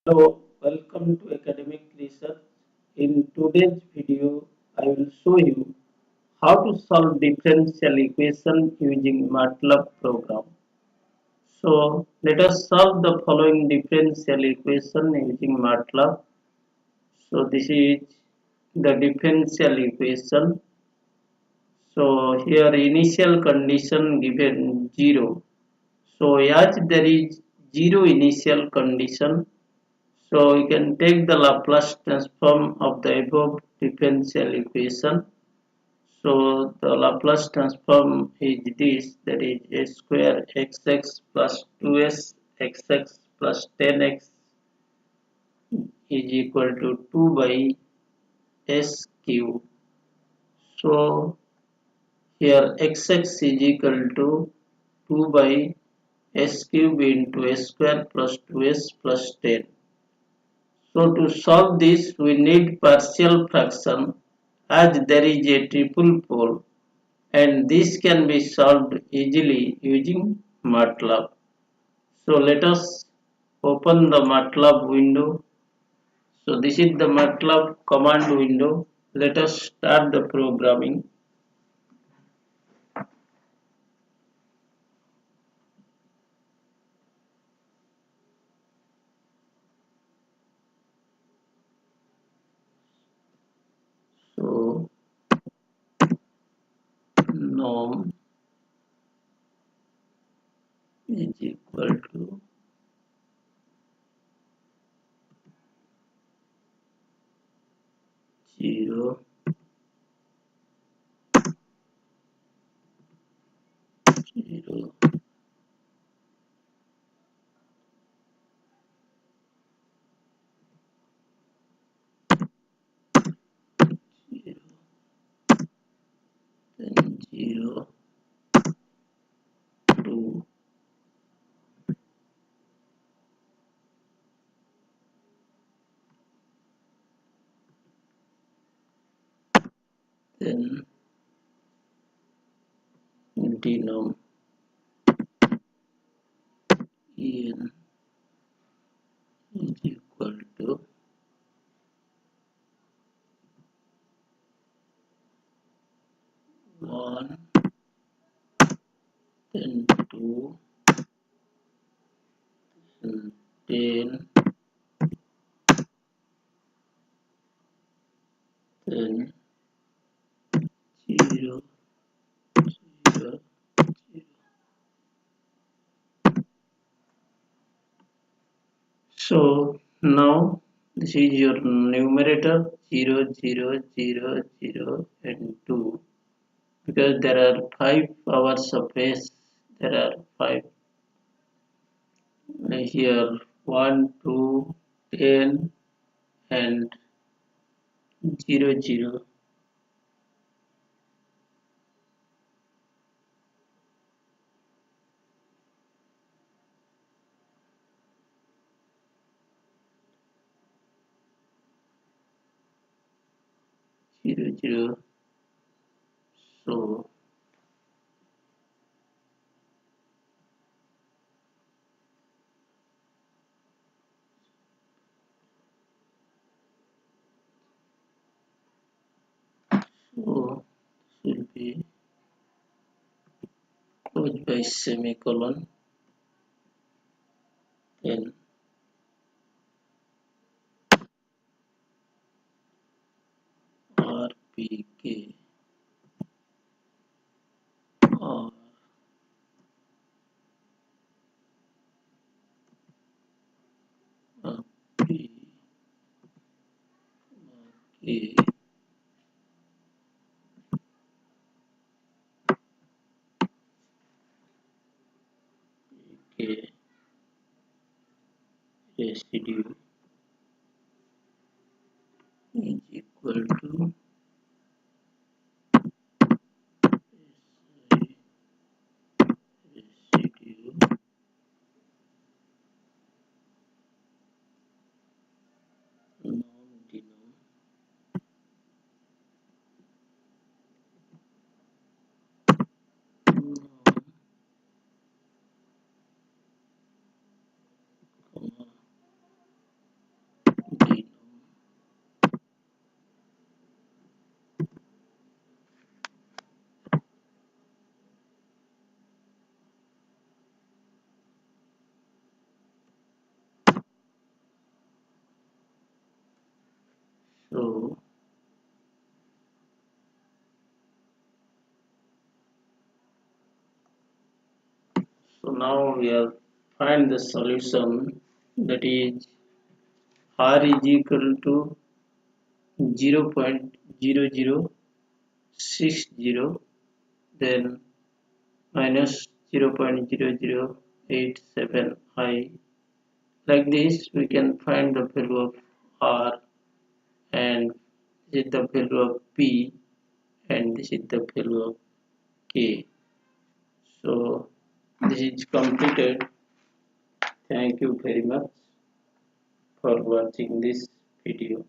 Hello, welcome to Academic Research. In today's video, I will show you how to solve differential equation using Matlab program. So let us solve the following differential equation using Matlab. So this is the differential equation. So here initial condition given 0. So as there is 0 initial condition, so we can take the Laplace transform of the above differential equation. So the Laplace transform is this, that is a square xx plus 2s xx plus 10x is equal to 2 by s cube. So here xx is equal to 2 by s cube into s square plus 2s plus 10. So to solve this, we need partial fraction as there is a triple pole, and this can be solved easily using Matlab. So let us open the Matlab window. So this is the Matlab command window. Let us start the programming. So norm is equal to 0, 0, 0, then 0, 2, then denom en is equal to 1, then 2, then 10, then 0, 0, 0. So now this is your numerator 0, 0, 0, 0 and 2, because there are 5 hours of phase. There are 5 here, 1, 2, 10 and 0, 0. 0, 0. So so will be closed by semicolon, then RPK or RPK residue is equal to residue non-denom comma now we have find the solution, that is r is equal to 0.0060, then minus 0.0087 Like this, we can find the value of R, and this is the value of P, and this is the value of K. So this is completed. Thank you very much for watching this video.